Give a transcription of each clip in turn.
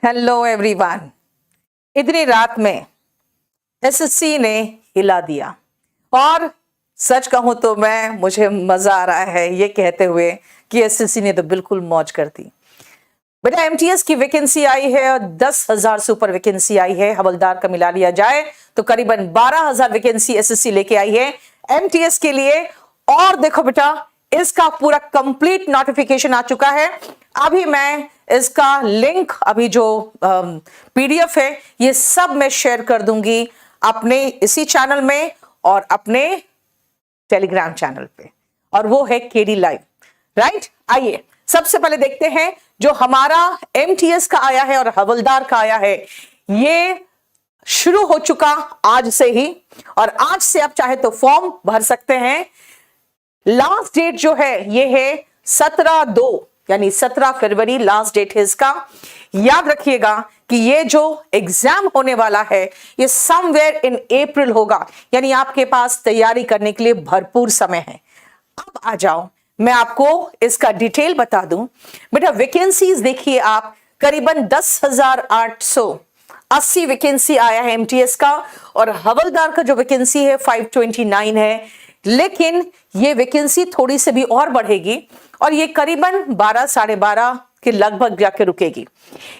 Hello everyone. इतनी रात में एसएससी ने हिला दिया और सच कहूं तो मुझे मजा आ रहा है ये कहते हुए कि एसएससी ने तो बिल्कुल मौज कर दी। बेटा एमटीएस की वैकेंसी आई है और 10,000 से ऊपर वैकेंसी आई है। हवलदार का मिला लिया जाए तो करीबन 12,000 वैकेंसी एसएससी लेके आई है एमटीएस के लिए। और देखो बेटा इसका पूरा कंप्लीट नोटिफिकेशन आ चुका है। अभी मैं इसका लिंक अभी जो पीडीएफ है ये सब मैं शेयर कर दूंगी अपने इसी चैनल में और अपने टेलीग्राम चैनल पे, और वो है केडी लाइव। राइट, आइए सबसे पहले देखते हैं जो हमारा एमटीएस का आया है और हवलदार का आया है। ये शुरू हो चुका आज से ही और आज से आप चाहे तो फॉर्म भर सकते हैं। लास्ट डेट जो है ये है 17/2 यानी 17 फरवरी लास्ट डेट है इसका। याद रखिएगा कि ये जो एग्जाम होने वाला है ये समवेयर इन अप्रैल होगा, यानी आपके पास तैयारी करने के लिए भरपूर समय है। अब आ जाओ मैं आपको इसका डिटेल बता दूं। बेटा वैकेंसीज देखिए आप, करीबन 10,880 वैकेंसी आया है एमटीएस का और हवलदार का जो वैकेंसी है 529 है। लेकिन ये वैकेंसी थोड़ी सी भी और बढ़ेगी और ये करीबन 12 साढ़े 12 के लगभग जाके रुकेगी।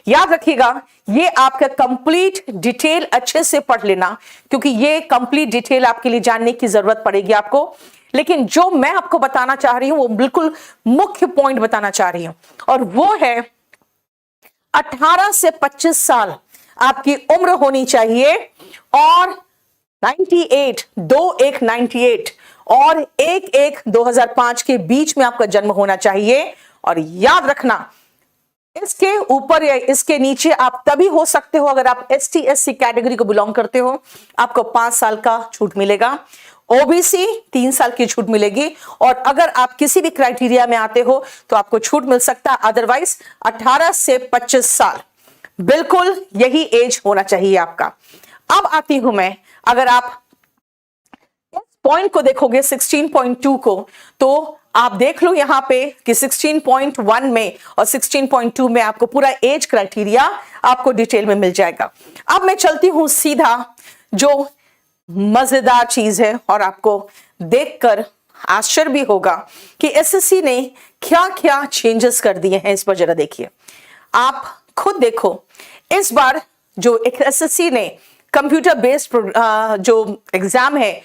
याद रखिएगा ये आपका कंप्लीट डिटेल अच्छे से पढ़ लेना, क्योंकि ये कंप्लीट डिटेल आपके लिए जानने की जरूरत पड़ेगी आपको। लेकिन जो मैं आपको बताना चाह रही हूं वो बिल्कुल मुख्य पॉइंट बताना चाह रही हूं, और वो है 18 से 25 साल आपकी उम्र होनी चाहिए और 98 और 1/1/2005 के बीच में आपका जन्म होना चाहिए। और याद रखना इसके ऊपर या इसके नीचे आप तभी हो सकते हो अगर आप एसटी एससी कैटेगरी को बिलोंग करते हो, आपको 5 साल का छूट मिलेगा। ओबीसी 3 साल की छूट मिलेगी, और अगर आप किसी भी क्राइटेरिया में आते हो तो आपको छूट मिल सकता है। अदरवाइज 18 से 25 साल बिल्कुल यही एज होना चाहिए आपका। अब आती हूं मैं, अगर आप पॉइंट को देखोगे 16.2 को, तो आप देख लो यहां पे कि 16.1 में और 16.2 में आपको पूरा एज क्राइटेरिया आपको डिटेल में मिल जाएगा। अब मैं चलती हूं सीधा जो मजेदार चीज है, और आपको देखकर आश्चर्य भी होगा कि एसएससी ने क्या क्या चेंजेस कर दिए हैं। इस पर जरा देखिए, आप खुद देखो। इस बार जो एसएससी ने कंप्यूटर बेस्ड जो एग्जाम है,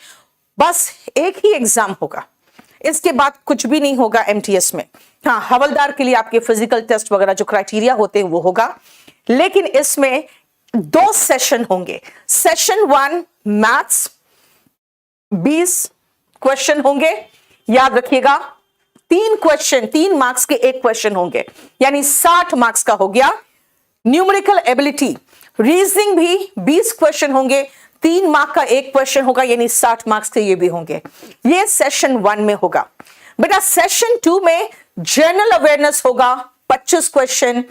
बस एक ही एग्जाम होगा, इसके बाद कुछ भी नहीं होगा एमटीएस में। हाँ, हवलदार के लिए आपके फिजिकल टेस्ट वगैरह जो क्राइटेरिया होते हैं वो होगा, लेकिन इसमें 2 सेशन होंगे। सेशन 1 मैथ्स 20 क्वेश्चन होंगे। याद रखिएगा 3 क्वेश्चन, 3 मार्क्स के 1 क्वेश्चन होंगे, यानी 60 मार्क्स का हो गया। न्यूमेरिकल एबिलिटी रीजनिंग भी 20 क्वेश्चन होंगे, 3 मार्क का 1 क्वेश्चन होगा, यानी 60 मार्क्स के ये भी होंगे। ये सेशन 1 में होगा। बेटा सेशन 2 में जनरल अवेयरनेस होगा 25 क्वेश्चन,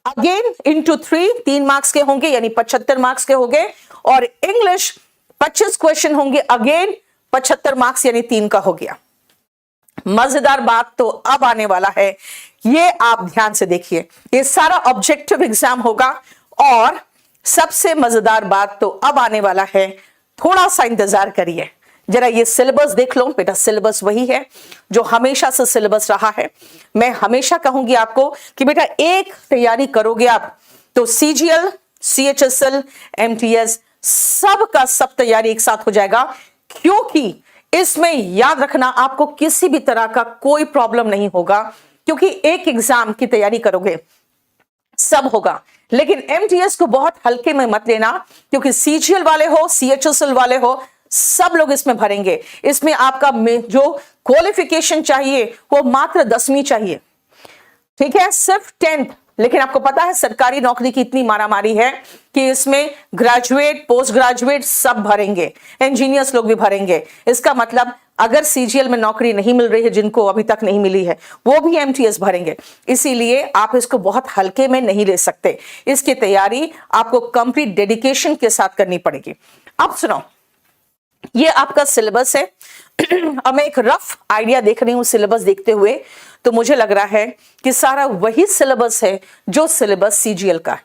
अगेन इंटू 3 मार्क्स के होंगे, यानी 75 मार्क्स के होंगे। और इंग्लिश 25 क्वेश्चन होंगे, अगेन 75 मार्क्स, यानी 3 का हो गया। मजेदार बात तो अब आने वाला है, ये आप ध्यान से देखिए। ये सारा ऑब्जेक्टिव एग्जाम होगा, और सबसे मजेदार बात तो अब आने वाला है, थोड़ा सा इंतजार करिए। जरा ये सिलेबस देख लो। बेटा सिलेबस वही है जो हमेशा से सिलेबस रहा है। मैं हमेशा कहूंगी आपको कि बेटा एक तैयारी करोगे आप तो सीजीएल, सीएचएसएल, एमटीएस सब का सब तैयारी एक साथ हो जाएगा, क्योंकि इसमें याद रखना आपको किसी भी तरह का कोई प्रॉब्लम नहीं होगा, क्योंकि एक एग्जाम की तैयारी करोगे सब होगा। लेकिन एमटीएस को बहुत हल्के में मत लेना, क्योंकि सीजीएल वाले हो, सीएचएसएल वाले हो, सब लोग इसमें भरेंगे। इसमें आपका जो क्वालिफिकेशन चाहिए वो मात्र 10वीं चाहिए, ठीक है, सिर्फ 10th। लेकिन आपको पता है सरकारी नौकरी की इतनी मारामारी है कि इसमें ग्रेजुएट, पोस्ट ग्रेजुएट सब भरेंगे, इंजीनियर्स लोग भी भरेंगे। इसका मतलब अगर सीजीएल में नौकरी नहीं मिल रही है, जिनको अभी तक नहीं मिली है, वो भी एमटीएस भरेंगे। इसीलिए आप इसको बहुत हल्के में नहीं ले सकते। इसकी तैयारी आपको कंप्लीट डेडिकेशन के साथ करनी पड़ेगी। अब सुनो, ये आपका सिलेबस है। अब मैं एक रफ आइडिया देख रही हूं सिलेबस देखते हुए, तो मुझे लग रहा है कि सारा वही सिलेबस है जो सिलेबस सीजीएल का है।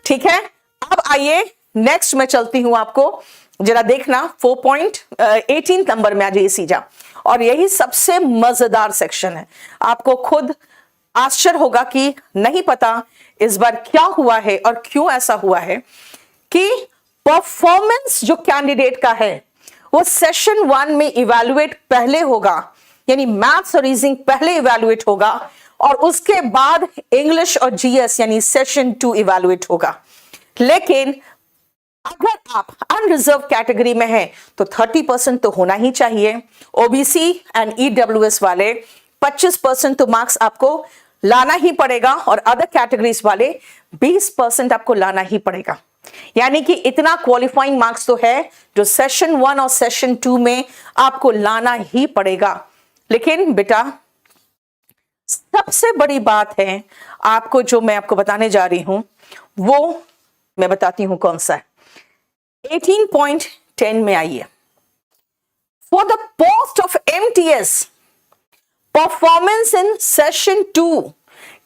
ठीक है, अब आइए नेक्स्ट मैं चलती हूं, आपको जरा देखना 4.18 नंबर में आ जाइए सीधा, और यही सबसे मजेदार सेक्शन है। आपको खुद आश्चर्य होगा कि नहीं पता इस बार क्या हुआ है और क्यों ऐसा हुआ है कि परफॉर्मेंस जो कैंडिडेट का है वो सेशन 1 में इवैल्यूएट पहले होगा, यानी मैथ्स और रीजनिंग पहले इवैल्यूएट होगा, और उसके बाद इंग्लिश और जीएस यानी सेशन 2 इवैल्यूएट होगा। लेकिन अगर आप अनरिजर्व कैटेगरी में हैं तो 30% तो होना ही चाहिए। ओबीसी एंड ईडब्ल्यूएस वाले 25% तो मार्क्स आपको लाना ही पड़ेगा, और अदर कैटेगरीज वाले 20% आपको लाना ही पड़ेगा। यानी कि इतना क्वालिफाइंग मार्क्स तो है जो सेशन 1 और सेशन 2 में आपको लाना ही पड़ेगा। लेकिन बेटा सबसे बड़ी बात है आपको, जो मैं आपको बताने जा रही हूं वो मैं बताती हूं कौन सा है। 18.10 में आइए, for the post of MTS performance in session 2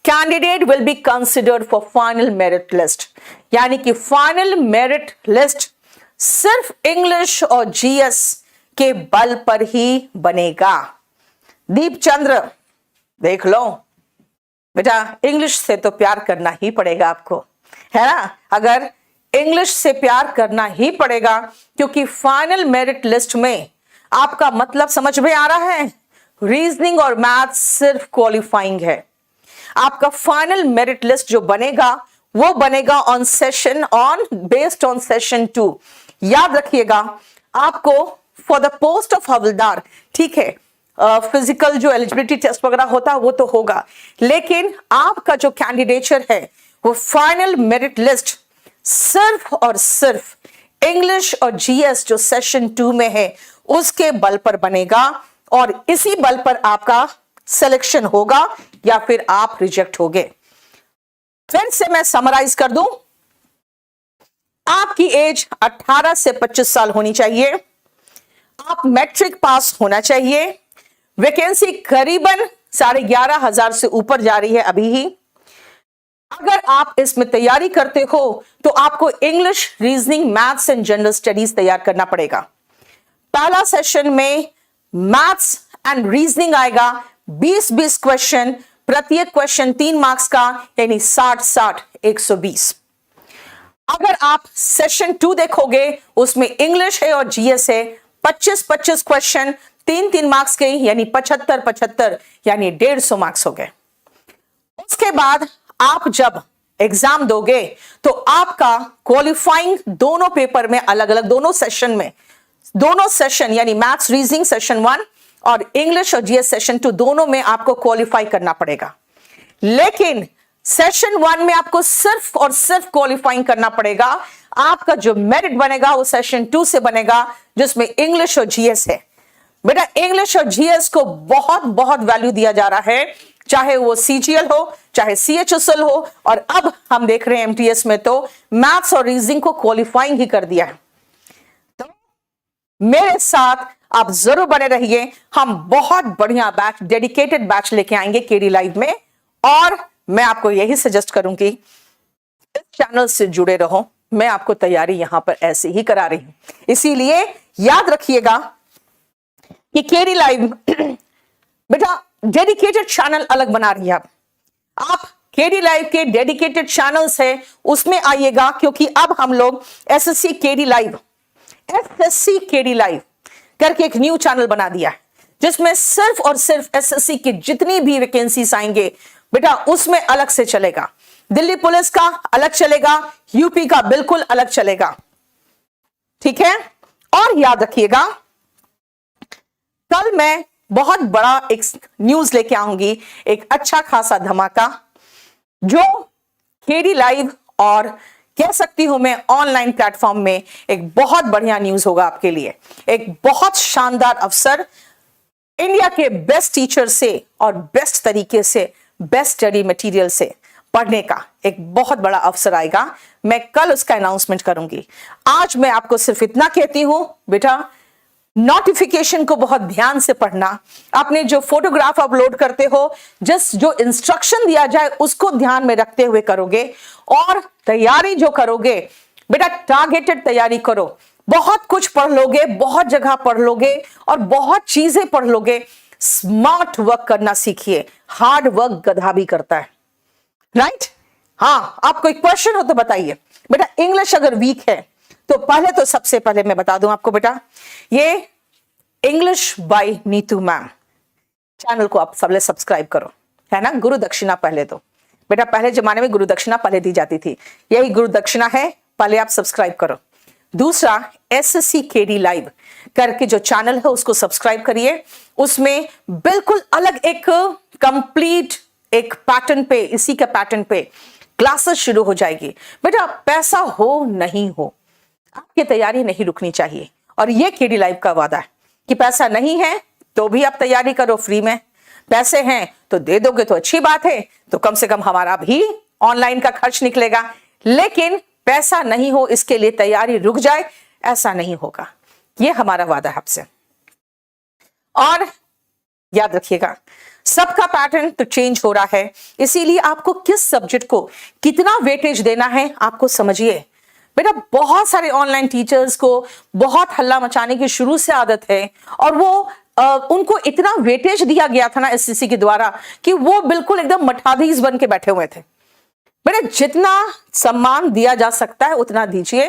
candidate will be considered for final merit list. यानी कि फाइनल मेरिट लिस्ट सिर्फ इंग्लिश और जीएस के बल पर ही बनेगा। दीपचंद्र देख लो बेटा, इंग्लिश से तो प्यार करना ही पड़ेगा आपको, है ना। अगर इंग्लिश से प्यार करना ही पड़ेगा, क्योंकि फाइनल मेरिट लिस्ट में आपका मतलब समझ में आ रहा है, रीजनिंग और मैथ्स सिर्फ क्वालिफाइंग है। आपका फाइनल मेरिट लिस्ट जो बनेगा वो बनेगा ऑन बेस्ड ऑन सेशन 2। याद रखिएगा, आपको फॉर द पोस्ट ऑफ हवलदार, ठीक है, फिजिकल जो एलिजिबिलिटी टेस्ट वगैरह होता है वो तो होगा, लेकिन आपका जो कैंडिडेचर है वो फाइनल मेरिट लिस्ट सिर्फ और सिर्फ इंग्लिश और जीएस जो सेशन 2 में है उसके बल पर बनेगा, और इसी बल पर आपका सिलेक्शन होगा या फिर आप रिजेक्ट होगे। फिर से मैं समराइज कर दूं, आपकी एज 18 से 25 साल होनी चाहिए, आप मैट्रिक पास होना चाहिए, वैकेंसी करीबन 11,500 से ऊपर जा रही है अभी ही। अगर आप इसमें तैयारी करते हो तो आपको English, reasoning, maths and general studies तैयार करना पड़ेगा। पहला सेशन में मैथ्स एंड रीजनिंग आएगा 20-20 क्वेश्चन, प्रत्येक क्वेश्चन 3 मार्क्स का, यानी 60-60 120। अगर आप सेशन 2 देखोगे उसमें इंग्लिश है और जीएस है, 25-25 क्वेश्चन 3-3 मार्क्स के, यानी 75-75, यानी 150 मार्क्स हो गए। उसके बाद आप जब एग्जाम दोगे तो आपका क्वालिफाइंग दोनों पेपर में अलग अलग, दोनों सेशन यानी मैथ्स रीजनिंग सेशन 1 और इंग्लिश और जीएस सेशन 2 दोनों में आपको क्वालिफाई करना पड़ेगा। लेकिन सेशन 1 में आपको सिर्फ और सिर्फ क्वालिफाइंग करना पड़ेगा। आपका जो मेरिट बनेगा वो सेशन 2 से बनेगा जिसमें इंग्लिश और जीएस है। बेटा इंग्लिश और जीएस को बहुत बहुत वैल्यू दिया जा रहा है, चाहे वो सीजीएल हो चाहे सीएचएसएल हो, और अब हम देख रहे हैं एमटीएस में तो मैथ्स और रीजनिंग को क्वालिफाइंग ही कर दिया है। तो मेरे साथ आप जरूर बने रहिए, हम बहुत बढ़िया बैच, डेडिकेटेड बैच लेके आएंगे केडी लाइव में, और मैं आपको यही सजेस्ट करूंगी इस चैनल से जुड़े रहो। मैं आपको तैयारी यहां पर ऐसे ही करा रही हूं, इसीलिए याद रखिएगा कि केडी लाइव बेटा डेडिकेटेड चैनल अलग बना रही है। आप केडी लाइव के डेडिकेटेड चैनल्स है उसमें आइएगा, क्योंकि अब हम लोग एसएससी केडी लाइव करके एक न्यू चैनल बना दिया है, जिसमें सिर्फ और सिर्फ एसएससी की जितनी भी वैकेंसीज आएंगे बेटा उसमें अलग से चलेगा। दिल्ली पुलिस का अलग चलेगा, यूपी का बिल्कुल अलग चलेगा, ठीक है। और याद रखिएगा कल मैं बहुत बड़ा एक न्यूज लेके आऊंगी, एक अच्छा खासा धमाका, जो केडी लाइव और कह सकती हूं मैं ऑनलाइन प्लेटफॉर्म में एक बहुत बढ़िया न्यूज होगा आपके लिए। एक बहुत शानदार अवसर, इंडिया के बेस्ट टीचर से और बेस्ट तरीके से, बेस्ट स्टडी मटेरियल से पढ़ने का एक बहुत बड़ा अवसर आएगा। मैं कल उसका अनाउंसमेंट करूंगी। आज मैं आपको सिर्फ इतना कहती हूं बेटा, नोटिफिकेशन को बहुत ध्यान से पढ़ना, आपने जो फोटोग्राफ अपलोड करते हो जस्ट जो इंस्ट्रक्शन दिया जाए उसको ध्यान में रखते हुए करोगे। और तैयारी जो करोगे बेटा, टारगेटेड तैयारी करो। बहुत कुछ पढ़ लोगे, बहुत जगह पढ़ लोगे और बहुत चीजें पढ़ लोगे। स्मार्ट वर्क करना सीखिए, हार्ड वर्क गधा भी करता है, राइट? हाँ, आपको एक क्वेश्चन हो तो बताइए बेटा, इंग्लिश अगर वीक है तो पहले तो सबसे पहले मैं बता दूं आपको बेटा, ये English by Neetu ma'am channel को आप सबले सब्सक्राइब करो, है ना? गुरु दक्षिणा पहले तो बेटा, पहले जमाने में गुरु दक्षिणा पहले दी जाती थी, यही गुरु दक्षिणा है, पहले आप सब्सक्राइब करो। दूसरा, एसएससी केडी लाइव करके जो चैनल है उसको सब्सक्राइब करिए। उसमें बिल्कुल अलग एक कंप्लीट एक पैटर्न पे, इसी के पैटर्न पे क्लासेस शुरू हो जाएगी। बेटा पैसा हो नहीं हो, आपकी तैयारी नहीं रुकनी चाहिए। और ये केडी लाइव का वादा है कि पैसा नहीं है तो भी आप तैयारी करो फ्री में, पैसे हैं तो दे दोगे तो अच्छी बात है, तो कम से कम हमारा भी ऑनलाइन का खर्च निकलेगा। लेकिन पैसा नहीं हो इसके लिए तैयारी रुक जाए, ऐसा नहीं होगा। ये हमारा वादा है आपसे। और याद रखिएगा, सबका पैटर्न तो चेंज हो रहा है, इसीलिए आपको किस सब्जेक्ट को कितना वेटेज देना है आपको समझिए। बेटा बहुत सारे ऑनलाइन टीचर्स को बहुत हल्ला मचाने की शुरू से आदत है और वो उनको इतना वेटेज दिया गया था ना एसएससी के द्वारा कि वो बिल्कुल एकदम मठाधीश बन के बैठे हुए थे। बेटा जितना सम्मान दिया जा सकता है उतना दीजिए।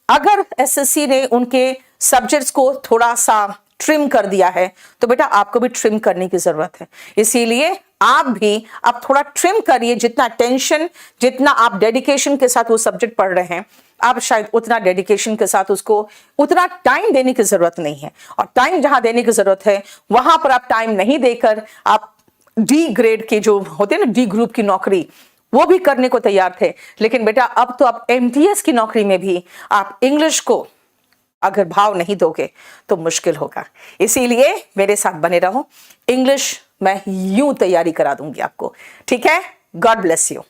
अगर एसएससी ने उनके सब्जेक्ट्स को थोड़ा सा ट्रिम कर दिया है तो बेटा आपको भी ट्रिम करने की जरूरत है। इसीलिए आप भी अब थोड़ा ट्रिम करिए, जितना टेंशन, जितना आप डेडिकेशन के साथ वो सब्जेक्ट पढ़ रहे हैं, आप शायद उतना डेडिकेशन के साथ उसको उतना टाइम देने की जरूरत नहीं है। और टाइम जहां देने की जरूरत है वहां पर आप टाइम नहीं देकर आप डी ग्रेड के जो होते हैं ना, डी ग्रुप की नौकरी, वो भी करने को तैयार थे। लेकिन बेटा अब तो आप एमटीएस की नौकरी में भी आप इंग्लिश को अगर भाव नहीं दोगे तो मुश्किल होगा। इसीलिए मेरे साथ बने रहो, इंग्लिश मैं यूं तैयारी करा दूंगी आपको, ठीक है? God bless you.